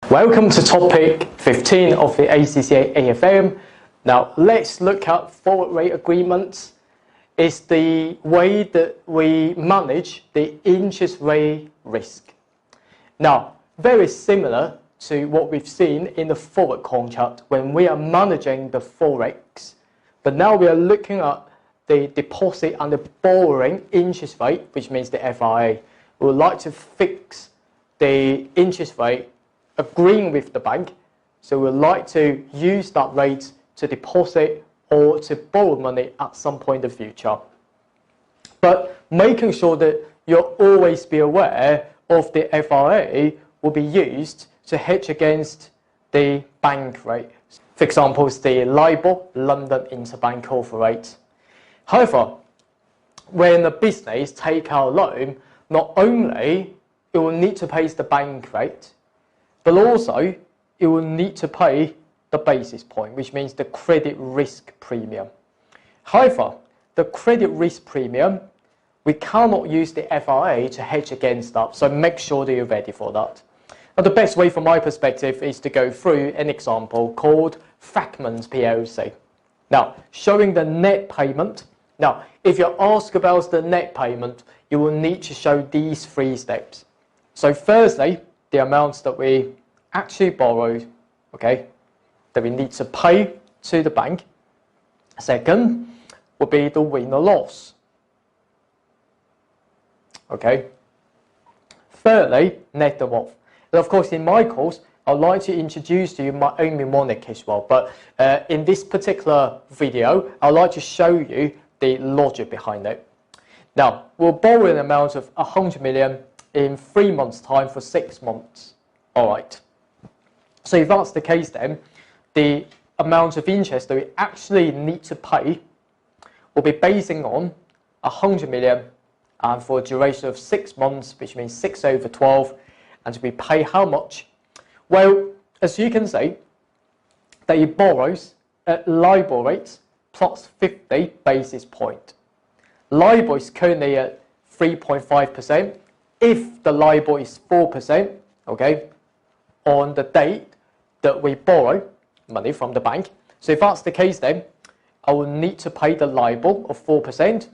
Welcome to topic 15 of the ACCA AFM. Now let's look at forward rate agreements. It's the way that we manage the interest rate risk. Now, very similar to what we've seen in the forward contract when we are managing the Forex. But now we are looking at the deposit and the borrowing interest rate, which means the FRA. We would like to fix the interest rate agreeing with the bank. So we'd like to use that rate to deposit or to borrow money at some point in the future. But making sure that you'll always be aware of the FRA will be used to hedge against the bank rate. For example, it's the LIBOR, London Interbank Offer Rate. However, when a business take out a loan, not only it will need to pay the bank rate, but also it will need to pay the basis point, which means the credit risk premium. However, the credit risk premium, we cannot use the FRA to hedge against that, so make sure that you're ready for that. Now, the best way from my perspective is to go through an example called Frackman's PLC. Now, showing the net payment. Now, if you're asked about the net payment, you will need to show these three steps. So firstly, the amounts that we actually borrowed, okay, that we need to pay to the bank. Second will be the win or loss. Okay. Thirdly, net off. And of course, in my course, I'd like to introduce to you my own mnemonic as well. But in this particular video, I'd like to show you the logic behind it. Now, we'll borrow an amount of 100 million in 3 months' time for 6 months. All right. So if that's the case, then the amount of interest that we actually need to pay will be basing on 100 million and for a duration of 6 months, which means 6 over 12, and to be paid how much? Well, as you can see, that he borrows at LIBOR rates plus 50 basis point. LIBOR is currently at 3.5%. If the LIBOR is 4%, okay, on the date that we borrow money from the bank. So if that's the case, then I will need to pay the LIBOR of 4%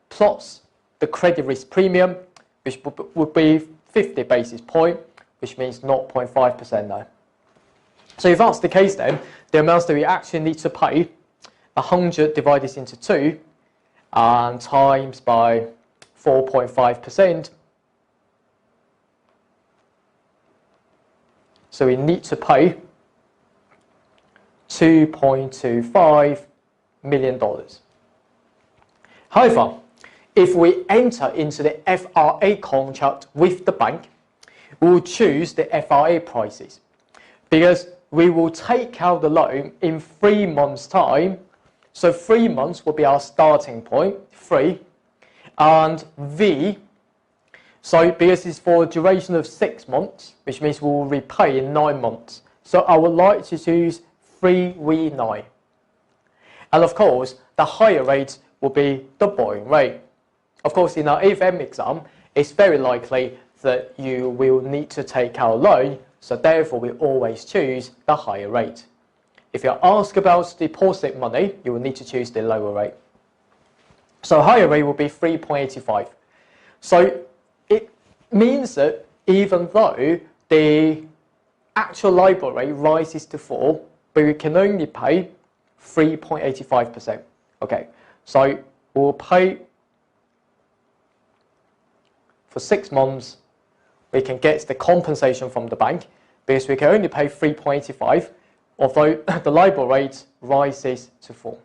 plus the credit risk premium, which would be 50 basis point, which means 0.5% now. So if that's the case, then the amounts that we actually need to pay, 100 divided into 2 and times by 4.5%. So we need to pay $2.25 million. However, if we enter into the FRA contract with the bank, we will choose the FRA prices because we will take out the loan in 3 months' time. So 3 months will be our starting point, 3, and V. So because it's for a duration of 6 months, which means we will repay in 9 months. So I would like to choose 3V9. And of course, the higher rate will be the borrowing rate. Of course, in our AFM exam, it's very likely that you will need to take out a loan, so therefore we always choose the higher rate. If you're asked about deposit money, you will need to choose the lower rate. So higher rate will be 3.85. So it means that even though the actual LIBOR rate rises to 4, but we can only pay 3.85%. Okay, so we'll pay for 6 months. We can get the compensation from the bank because we can only pay 3.85, although the LIBOR rate rises to 4.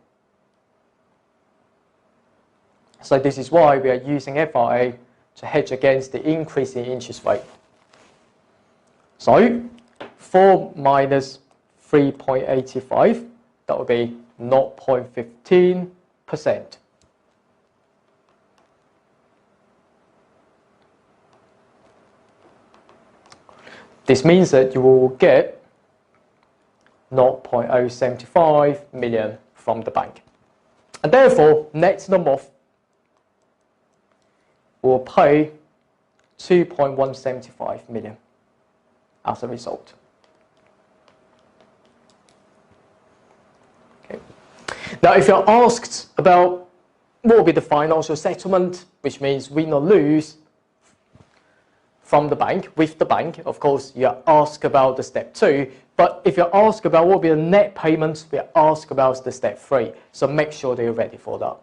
So this is why we are using FRA to hedge against the increase in interest rate. So 4 minus 3.85, that would be 0.15%. This means that you will get 0.075 million from the bank. And therefore, net off will pay 2.175 million as a result. Now, if you're asked about what will be the financial settlement, which means win or lose from the bank, with the bank, of course, you're asked about the step 2. But if you're asked about what will be the net payments, we're asked about the step 3. So make sure that you're ready for that.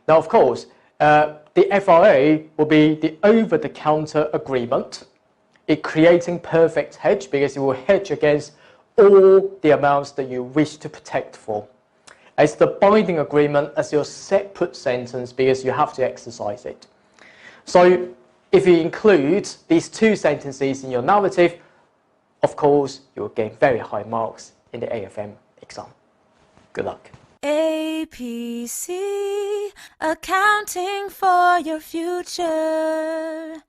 Now, of course, the FRA will be the over-the-counter agreement. It creating perfect hedge because it will hedge against all the amounts that you wish to protect for. It's the binding agreement as your separate sentence because you have to exercise it. So if you include these 2 sentences in your narrative, of course, you will gain very high marks in the AFM exam. Good luck. APC, accounting for your future.